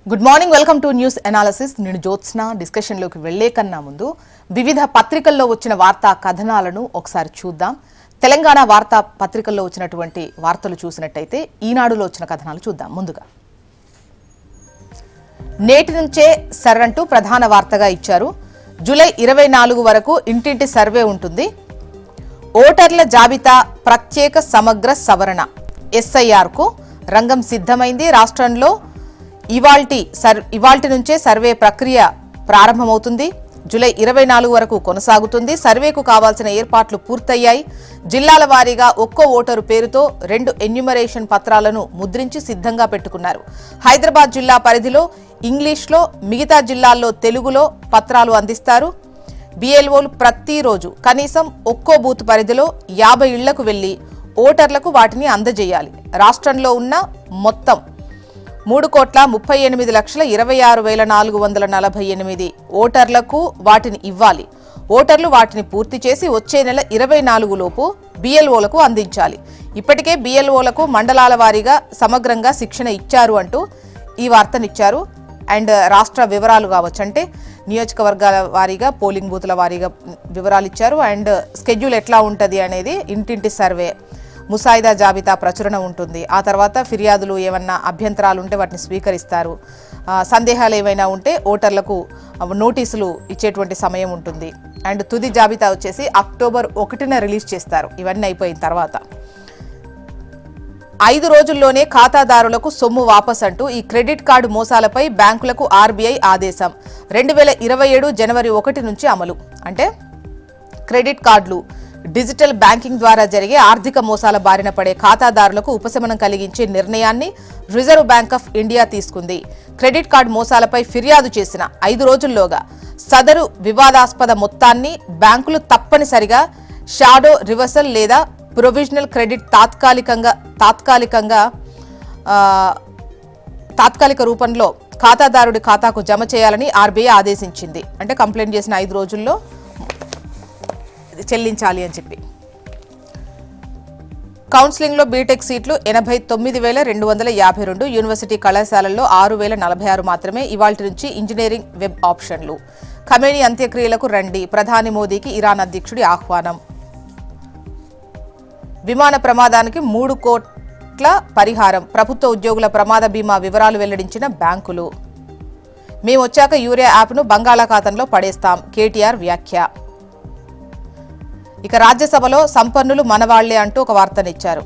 Good morning, welcome to news analysis. నేను జ్యోత్స్న. డిస్కషన్లోకి వెళ్లే కన్నా ముందు వివిధ పత్రికల్లో వచ్చిన వార్తా కథనాలను ఒకసారి చూద్దాం. తెలంగాణ వార్తా పత్రికల్లో వచ్చినటువంటి వార్తలు చూసినట్టయితే ఈనాడులో వచ్చిన కథనాలు చూద్దాం. ముందుగా నేటి నుంచే సర్రంటూ ప్రధాన వార్తగా ఇచ్చారు. జూలై 24 వరకు ఇంటింటి సర్వే ఉంటుంది. ఓటర్ల జాబితా ప్రత్యేక సమగ్ర సవరణ ఎస్ఐఆర్కు రంగం సిద్ధమైంది. రాష్ట్రంలో ఇవాల్టి నుంచే సర్వే ప్రక్రియ ప్రారంభమవుతుంది. జూలై 24 వరకు కొనసాగుతుంది. సర్వేకు కావాల్సిన ఏర్పాట్లు పూర్తయ్యాయి. జిల్లాల వారీగా ఒక్కో ఓటరు పేరుతో 2 ఎన్యూమరేషన్ పత్రాలను ముద్రించి సిద్ధంగా పెట్టుకున్నారు. హైదరాబాద్ జిల్లా పరిధిలో ఇంగ్లీష్లో, మిగతా జిల్లాల్లో తెలుగులో పత్రాలు అందిస్తారు. బిఎల్ఓలు ప్రతిరోజు కనీసం ఒక్కో బూత్ పరిధిలో 50 ఇళ్లకు వెళ్లి ఓటర్లకు వాటిని అందజేయాలి. రాష్ట్రంలో ఉన్న మొత్తం 3,38,26,448 ఓటర్లకు వాటిని ఇవ్వాలి. ఓటర్లు వాటిని పూర్తి చేసి వచ్చే నెల 24 లోపు బిఎల్ఓలకు అందించాలి. ఇప్పటికే బిఎల్ఓలకు మండలాల వారీగా సమగ్రంగా శిక్షణ ఇచ్చారు అంటూ ఈ వార్తనిచ్చారు. అండ్ రాష్ట్ర వివరాలు కావచ్చు, అంటే నియోజకవర్గాల వారీగా పోలింగ్ బూతుల వారీగా వివరాలు ఇచ్చారు. అండ్ స్కెడ్యూల్ ఎట్లా ఉంటుంది అనేది, ఇంటింటి సర్వే, ముసాయిదా జాబితా ప్రచురణ ఉంటుంది. ఆ తర్వాత ఫిర్యాదులు ఏమన్నా అభ్యంతరాలు ఉంటే వాటిని స్వీకరిస్తారు. సందేహాలు ఏమైనా ఉంటే ఓటర్లకు నోటీసులు ఇచ్చేటువంటి సమయం ఉంటుంది. అండ్ తుది జాబితా వచ్చేసి అక్టోబర్ 1న రిలీజ్ చేస్తారు. ఇవన్నీ అయిపోయిన తర్వాత 5 రోజుల్లోనే ఖాతాదారులకు సొమ్ము వాపస్ అంటూ ఈ క్రెడిట్ కార్డు మోసాలపై బ్యాంకులకు ఆర్బీఐ ఆదేశం. 2027 జనవరి 1 నుంచి అమలు. అంటే క్రెడిట్ కార్డులు, డిజిటల్ బ్యాంకింగ్ ద్వారా జరిగే ఆర్థిక మోసాల బారిన పడే ఖాతాదారులకు ఉపశమనం కలిగించే నిర్ణయాన్ని రిజర్వ్ బ్యాంక్ ఆఫ్ ఇండియా తీసుకుంది. క్రెడిట్ కార్డు మోసాలపై ఫిర్యాదు చేసిన 5 రోజుల్లోగా సదరు వివాదాస్పద మొత్తాన్ని బ్యాంకులు తప్పనిసరిగా షాడో రివర్సల్ లేదా ప్రొవిజనల్ క్రెడిట్ తాత్కాలిక రూపంలో ఖాతాదారుడి ఖాతాకు జమ చేయాలని ఆర్బీఐ ఆదేశించింది. అంటే కంప్లైంట్ చేసిన 5 రోజుల్లో చెల్లించాలి అని చెప్పి. కౌన్సిలింగ్లో బీటెక్ సీట్లు 89,252, యూనివర్సిటీ కళాశాలల్లో 6,046 మాత్రమే. ఇవాల్టి నుంచి ఇంజనీరింగ్ వెబ్ ఆప్షన్లు. ఖమేనీ అంత్యక్రియలకు రండి, ప్రధాని మోదీకి ఇరాన్ అధ్యక్షుడి ఆహ్వానం. విమాన ప్రమాదానికి 3 కోట్ల పరిహారం. ప్రభుత్వ ఉద్యోగుల ప్రమాద బీమా వివరాలు వెల్లడించిన బ్యాంకులు. మేమొచ్చాక యూరియా యాప్ను బంగాళాఖాతంలో పడేస్తాం, కేటీఆర్ వ్యాఖ్య. ఇక రాజ్యసభలో సంపన్నులు మనవాళ్లే అంటూ ఒక వార్తనిచ్చారు.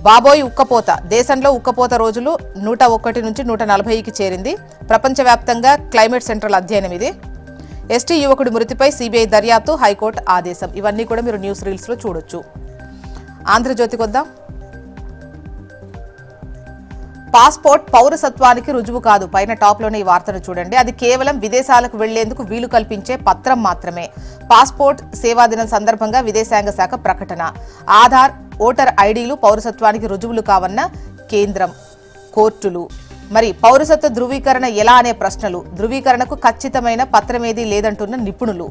బాబోయ్ ఉక్కపోత. దేశంలో ఉక్కపోత రోజులు 101 నుంచి 140కి చేరింది. ప్రపంచవ్యాప్తంగా క్లైమేట్ సెంట్రల్ అధ్యయనం ఇది. ఎస్టీ యువకుడి మృతిపై సిబిఐ దర్యాప్తు, హైకోర్టు ఆదేశం. ఇవన్నీ కూడా మీరు న్యూస్ రీల్స్లో చూడొచ్చు. ఆంధ్రజ్యోతికి వద్దాం. పాస్పోర్ట్ పౌరసత్వానికి రుజువు కాదు. పైన టాప్లోనే ఈ వార్తను చూడండి. అది కేవలం విదేశాలకు వెళ్లేందుకు వీలు కల్పించే పత్రం మాత్రమే. పాస్పోర్ట్ సేవా దినం సందర్భంగా విదేశాంగ శాఖ ప్రకటన. ఆధార్, ఓటర్ ఐడీలు పౌరసత్వానికి రుజువులు కావన్న కేంద్రం. కోర్టులు. మరి పౌరసత్వ ధృవీకరణ ఎలా అనే ప్రశ్నలు. ధృవీకరణకు ఖచ్చితమైన పత్రమేదీ లేదంటున్న నిపుణులు.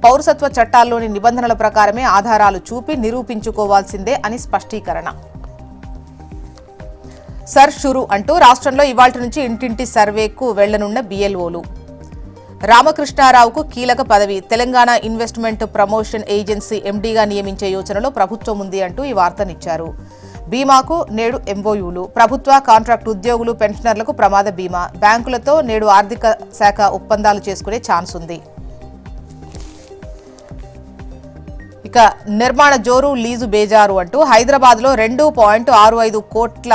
పౌరసత్వ చట్టాల్లోని నిబంధనల ప్రకారమే ఆధారాలు చూపి నిరూపించుకోవాల్సిందే అని స్పష్టీకరణ. సర్ షురు అంటూ రాష్ట్రంలో ఇవాల్టి నుంచి ఇంటింటి సర్వేకు వెళ్లనున్న బిఎల్ఓలు. రామకృష్ణారావుకు కీలక పదవి. తెలంగాణ ఇన్వెస్ట్మెంట్ ప్రమోషన్ ఏజెన్సీ ఎండీగా నియమించే యోచనలో ప్రభుత్వం ఉంది అంటూ ఈ వార్తనిచ్చారు. బీమాకు నేడు ఎంఓయూలు. ప్రభుత్వ కాంట్రాక్ట్ ఉద్యోగులు, పెన్షనర్లకు ప్రమాద బీమా. బ్యాంకులతో నేడు ఆర్థిక శాఖ ఒప్పందాలు చేసుకునే ఛాన్స్ ఉంది. ఇక నిర్మాణ జోరు, లీజు బేజారు అంటూ హైదరాబాద్లో 2.65 కోట్ల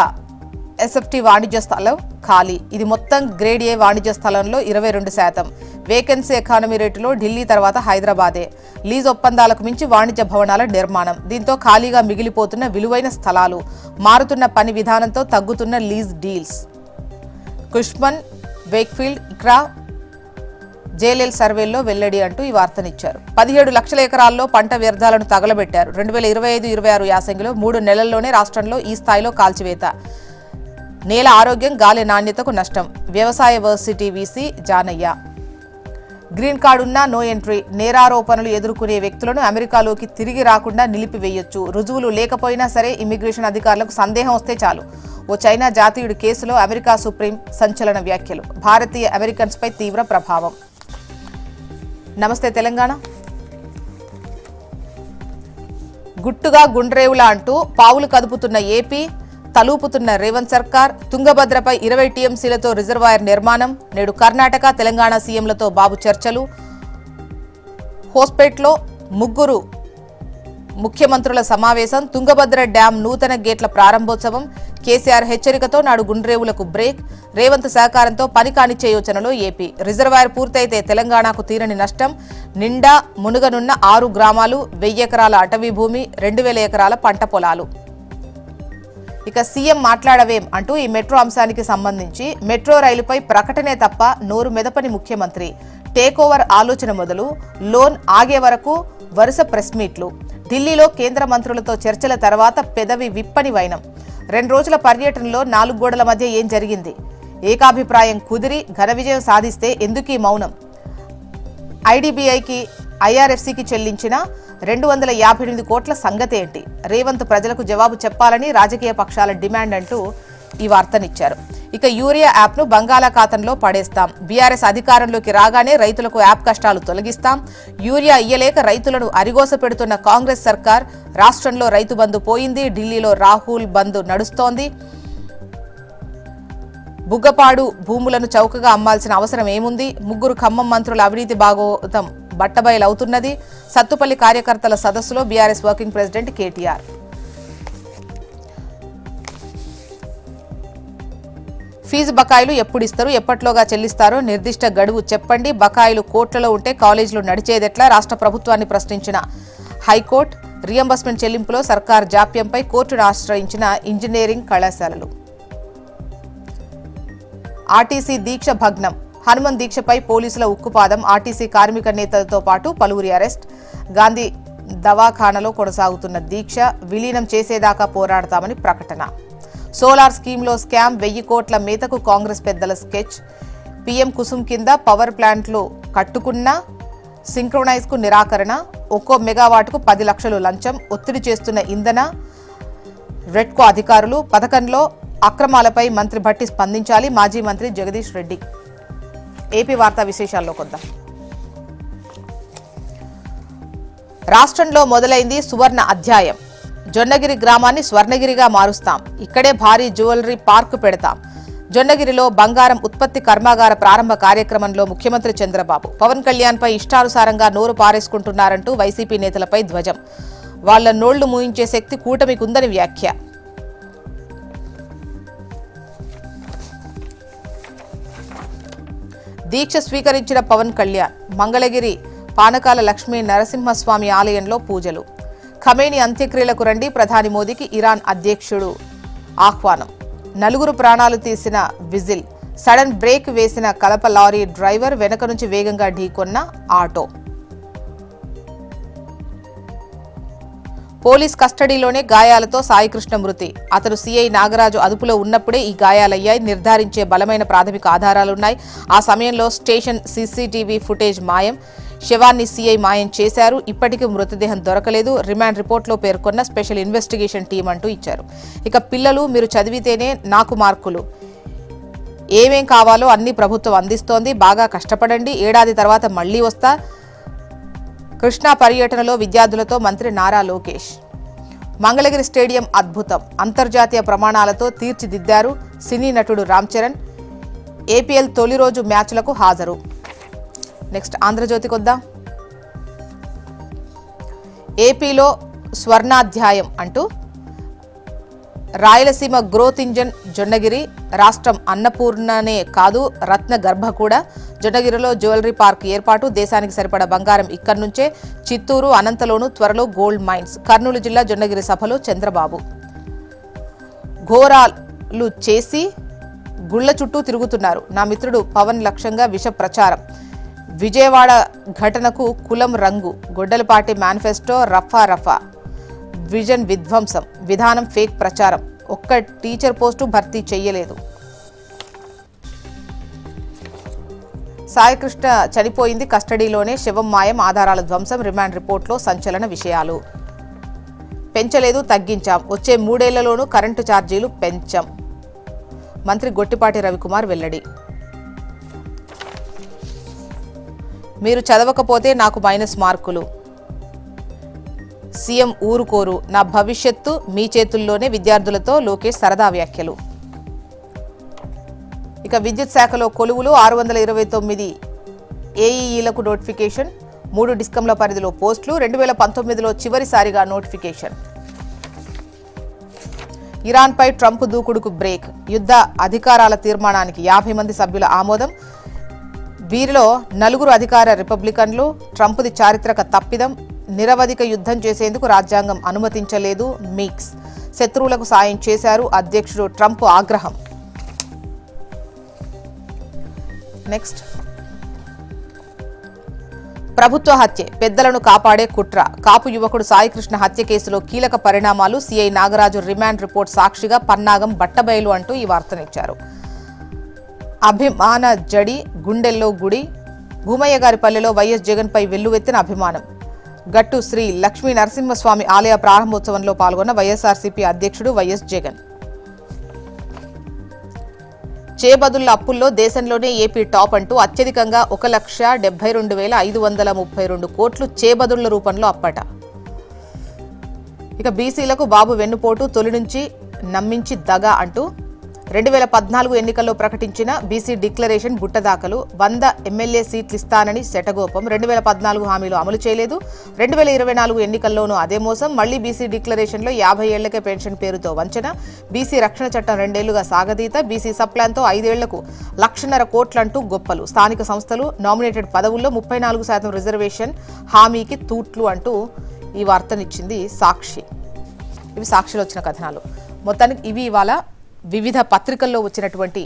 ఎస్ఎఫ్టీ వాణిజ్య స్థలం ఖాళీ. ఇది మొత్తం గ్రేడ్ ఏ వాణిజ్య స్థలంలో 22%. వేకెన్సీ ఎకానమీ రేటులో ఢిల్లీ తర్వాత హైదరాబాదే. లీజ్ ఒప్పందాలకు మించి వాణిజ్య భవనాల నిర్మాణం. దీంతో ఖాళీగా మిగిలిపోతున్న విలువైన స్థలాలు. మారుతున్న పని విధానంతో తగ్గుతున్న lease deals. Cushman, Wakefield, ICRA, JLL సర్వేల్లో వెల్లడి అంటూ ఈ వార్తనిచ్చారు. 17 లక్షల ఎకరాల్లో పంట వ్యర్థాలను తగలబెట్టారు. 2025-26 యాసంగిలో 3 నెలల్లోనే రాష్ట్రంలో ఈ స్థాయిలో కాల్చివేత. నేల ఆరోగ్యం, గాలి నాణ్యతకు నష్టం. వ్యవసాయ varsity VC Janaiah. Green card ఉన్నా నో ఎంట్రీ, నేరారోపణలు ఎదుర్కొనే వ్యక్తులను అమెరికాలోకి తిరిగి రాకుండా నిలిపివేయొచ్చు. రుజువులు లేకపోయినా సరే ఇమ్మిగ్రేషన్ అధికారులకు సందేహం వస్తే చాలు. ఓ చైనా జాతీయుడి కేసులో అమెరికా సుప్రీం సంచలన వ్యాఖ్యలు. భారతీయ అమెరికన్స్పై తీవ్ర ప్రభావం. నమస్తే తెలంగాణ. గుట్టుగా గుండ్రేవులా అంటూ పావులు కదుపుతున్న ఏపీ, తలూపుతున్న రేవంత్ సర్కార్. తుంగభద్రపై 20 టీఎంసీలతో రిజర్వాయర్ నిర్మాణం. నేడు కర్ణాటక, తెలంగాణ సీఎంలతో బాబు చర్చలు. హోస్పేట్లో 3 ముఖ్యమంత్రుల సమావేశం. తుంగభద్ర డ్యాం నూతన గేట్ల ప్రారంభోత్సవం. కేసీఆర్ హెచ్చరికతో నాడు గుండ్రేవులకు బ్రేక్. రేవంత్ సహకారంతో పని కానిచ్చే యోచనలో ఏపీ. రిజర్వాయర్ పూర్తయితే తెలంగాణకు తీరని నష్టం. నిండా మునుగనున్న 6 గ్రామాలు, 1000 ఎకరాల అటవీ భూమి, 2000 ఎకరాల పంట పొలాలు. ఇక సీఎం మాట్లాడవేం అంటూ ఈ మెట్రో అంశానికి సంబంధించి మెట్రో రైలుపై ప్రకటనే తప్ప నోరు మెదపని ముఖ్యమంత్రి. టేక్ ఓవర్ ఆలోచన మొదలు, లోన్ ఆగే వరకు వరుస ప్రెస్ మీట్లు. ఢిల్లీలో కేంద్ర మంత్రులతో చర్చల తర్వాత పెదవి విప్పని వైనం. 2 రోజుల పర్యటనలో 4 గోడల మధ్య ఏం జరిగింది? ఏకాభిప్రాయం కుదిరి ఘన విజయం సాధిస్తే ఎందుకీ మౌనం? ఐడీబీఐకి, ఐఆర్ఎఫ్సికి చెల్లించిన 258 కోట్ల సంగతి ఏంటి? రేవంత్ ప్రజలకు జవాబు చెప్పాలని రాజకీయ పక్షాల డిమాండ్ అంటూ ఈ వార్తనిచ్చారు. ఇక యూరియా యాప్ను బంగాళాఖాతంలో పడేస్తాం. బీఆర్ఎస్ అధికారంలోకి రాగానే రైతులకు యాప్ కష్టాలు తొలగిస్తాం. యూరియా ఇయ్యలేక రైతులను అరిగోస పెడుతున్న కాంగ్రెస్ సర్కార్. రాష్ట్రంలో రైతు బంధు పోయింది. ఢిల్లీలో రాహుల్ బంద్ నడుస్తోంది. బుగ్గపాడు భూములను చౌకగా అమ్మాల్సిన అవసరం ఏముంది? 3 ఖమ్మం మంత్రుల అవినీతి భాగోతం బట్టబయలవుతున్నది. సత్తుపల్లి కార్యకర్తల సదస్సులో BRS working president KTR. Fees బకాయిలు ఎప్పుడిస్తారు, ఎప్పట్లోగా చెల్లిస్తారో నిర్దిష్ట గడువు చెప్పండి. బకాయిలు కోట్లలో ఉంటే కాలేజీలు నడిచేదెట్లా? రాష్ట్ర ప్రభుత్వాన్ని ప్రశ్నించిన హైకోర్టు. రియంబర్స్మెంట్ చెల్లింపులో సర్కార్ జాప్యంపై కోర్టును ఆశ్రయించిన ఇంజనీరింగ్ కళాశాలలు. ఆర్టీసీ దీక్ష భగ్నం. హనుమన్ దీక్షపై పోలీసుల ఉక్కుపాదం. ఆర్టీసీ కార్మిక నేతలతో పాటు పలువురి అరెస్ట్. గాంధీ దవాఖానలో కొనసాగుతున్న దీక్ష విలీనం చేసేదాకా పోరాడతామని ప్రకటన. సోలార్ స్కీమ్లో స్కామ్. 1000 కోట్ల మేతకు కాంగ్రెస్ పెద్దల స్కెచ్. పీఎం కుసుమ్ కింద పవర్ ప్లాంట్లు కట్టుకున్న సింక్రోనైజ్కు నిరాకరణ. ఒక్కో మెగావాట్కు 10 లక్షలు లంచం. ఒత్తిడి చేస్తున్న ఇంధన రెడ్కో అధికారులు. పథకంలో అక్రమాలపై మంత్రి భట్టి స్పందించాలి. మాజీ మంత్రి జగదీష్ రెడ్డి. ఏపీ వార్తా విశేషాల్లో కొద్దాం. రాష్ట్రంలో మొదలైంది సువర్ణ అధ్యాయం. జొన్నగిరి గ్రామాన్ని స్వర్ణగిరిగా మారుస్తాం. ఇక్కడే భారీ జ్యువెలరీ పార్క్ పెడతాం. జొన్నగిరిలో బంగారం ఉత్పత్తి కర్మాగార ప్రారంభ కార్యక్రమంలో ముఖ్యమంత్రి చంద్రబాబు. పవన్ కళ్యాణ్పై ఇష్టానుసారంగా నోరు పారేసుకుంటున్నారంటూ వైసీపీ నేతలపై ధ్వజం. వాళ్ల నోళ్లు మూయించే శక్తి కూటమికుందని వ్యాఖ్య. దీక్ష స్వీకరించిన పవన్ కళ్యాణ్. మంగళగిరి పానకాల లక్ష్మీ నరసింహస్వామి ఆలయంలో పూజలు. ఖమేని అంత్యక్రియలకు రండి, ప్రధాని మోదీకి ఇరాన్ అధ్యక్షుడు ఆహ్వానం. 4 ప్రాణాలు తీసిన విజిల్. సడన్ బ్రేక్ వేసిన కలప లారీ డ్రైవర్. వెనక నుంచి వేగంగా ఢీకొన్న ఆటో. పోలీస్ కస్టడీలోనే గాయాలతో సాయికృష్ణ మృతి. అతను సీఐ నాగరాజు అదుపులో ఉన్నప్పుడే ఈ గాయాలయ్యాయి. నిర్ధారించే బలమైన ప్రాథమిక ఆధారాలున్నాయి. ఆ సమయంలో స్టేషన్ సీసీటీవీ ఫుటేజ్ మాయం. శవాన్ని సీఐ మాయం చేశారు. ఇప్పటికీ మృతదేహం దొరకలేదు. రిమాండ్ రిపోర్ట్లో పేర్కొన్న స్పెషల్ ఇన్వెస్టిగేషన్ టీం అంటూ ఇచ్చారు. ఇక పిల్లలు మీరు చదివితేనే నాకు మార్కులు. ఏమేం కావాలో అన్ని ప్రభుత్వం అందిస్తోంది. బాగా కష్టపడండి. ఏడాది తర్వాత మళ్లీ వస్తా. కృష్ణా పర్యటనలో విద్యార్థులతో మంత్రి నారా లోకేష్. మంగళగిరి స్టేడియం అద్భుతం. అంతర్జాతీయ ప్రమాణాలతో తీర్చిదిద్దారు. సినీ నటుడు రామ్ చరణ్. ఏపీఎల్ తొలి రోజు మ్యాచ్లకు హాజరు. నెక్స్ట్ ఆంధ్రజ్యోతికి వద్దాం. ఏపీలో స్వర్ణాధ్యాయం అంటూ రాయలసీమ గ్రోత్ ఇంజన్ జొన్నగిరి. రాష్ట్రం అన్నపూర్ణనే కాదు, రత్న గర్భ కూడా. జొన్నగిరిలో జ్యువెలరీ పార్క్ ఏర్పాటు. దేశానికి సరిపడా బంగారం ఇక్కడి నుంచే. చిత్తూరు, అనంతలోను త్వరలో గోల్డ్ మైన్స్. కర్నూలు జిల్లా జొన్నగిరి సభలో చంద్రబాబు. ఘోరాలు చేసి గుళ్ల చుట్టూ తిరుగుతున్నారు. నా మిత్రుడు పవన్ లక్ష్యంగా విష ప్రచారం. విజయవాడ ఘటనకు కులం రంగు. గొడ్డలపాటి మేనిఫెస్టో రఫా. విజన్ విధ్వంసం. విధానం ఫేక్ ప్రచారం. ఒక్క టీచర్ పోస్టు భర్తీ చెయ్యలేదు. సాయికృష్ణ చనిపోయింది కస్టడీలోనే, శవం మాయం, ఆధారాల ధ్వంసం, రిమాండ్ రిపోర్ట్లో సంచలన విషయాలు. పెంచలేదు, తగ్గించాం, వచ్చే 3 ఏళ్లలోనూ కరెంటు ఛార్జీలు పెంచాం. మంత్రి గొట్టిపాటి రవికుమార్ వెల్లడి. మీరు చదవకపోతే నాకు మైనస్ మార్కులు. సీఎం ఊరుకోరు, నా భవిష్యత్తు మీ చేతుల్లోనే, విద్యార్థులతో లోకేష్ సరదా వ్యాఖ్యలు. ఇక విద్యుత్ శాఖలో కొలువులు 629 ఏఈఈలకు నోటిఫికేషన్, 3 డిస్కంల పరిధిలో పోస్టులు, 2019లో చివరిసారిగా నోటిఫికేషన్. ఇరాన్పై ట్రంప్ దూకుడుకు బ్రేక్, యుద్ధ అధికారాల తీర్మానానికి 50 మంది సభ్యుల ఆమోదం. వీరిలో 4 అధికార రిపబ్లికన్లు. ట్రంప్ది చారిత్రక తప్పిదం, నిరవధిక యుద్ధం చేసేందుకు రాజ్యాంగం అనుమతించలేదు. మిక్స్, శత్రువులకు సాయం చేశారు అధ్యక్షుడు ట్రంప్ ఆగ్రహం. నెక్స్ట్, ప్రభుత్వ హత్య, పెద్దలను కాపాడే కుట్ర, కాపు యువకుడు సాయికృష్ణ హత్య కేసులో కీలక పరిణామాలు. సిఐ నాగరాజు రిమాండ్ రిపోర్ట్ సాక్షిగా పన్నాగం బట్టబయలు అంటూ ఈ వార్తనిచ్చారు. అభిమాన జడి, గుండెల్లో గుడి, భూమయ్య గారి పల్లెలో వైఎస్ జగన్పై వెల్లువెత్తిన అభిమానం. గట్టు శ్రీ లక్ష్మీ నరసింహస్వామి ఆలయ ప్రారంభోత్సవంలో పాల్గొన్న వైఎస్ఆర్సీపీ అధ్యక్షుడు వైఎస్ జగన్. చేబదుళ్ల అప్పుల్లో దేశంలోనే ఏపీ టాప్ అంటూ అత్యధికంగా 1,72,532 కోట్లు చేబదుళ్ల రూపంలో అప్పట. ఇక బీసీలకు బాబు వెన్నుపోటు, తొలి నుంచి నమ్మించి దగా అంటూ 2014 ఎన్నికల్లో ప్రకటించిన బీసీ డిక్లరేషన్ బుట్టదాఖలు. 100 ఎమ్మెల్యే సీట్లు ఇస్తానని శటగోపం. 2014 హామీలు అమలు చేయలేదు. 2024 ఎన్నికల్లోనూ అదే మోసం. మళ్లీ బీసీ డిక్లరేషన్లో 50 ఏళ్లకే పెన్షన్ పేరుతో వంచన. బీసీ రక్షణ చట్టం 2 ఏళ్లుగా సాగతీత. బీసీ సప్లాన్తో 5 ఏళ్లకు 1,50,000 కోట్లంటూ గొప్పలు. స్థానిక సంస్థలు నామినేటెడ్ పదవుల్లో 34% రిజర్వేషన్ హామీకి తూట్లు అంటూ ఈ వార్తనిచ్చింది సాక్షి. ఇవి సాక్షిలో వచ్చిన కథనాలు. మొత్తానికి ఇవి ఇవాళ వివిధ పత్రికల్లో వచ్చినటువంటి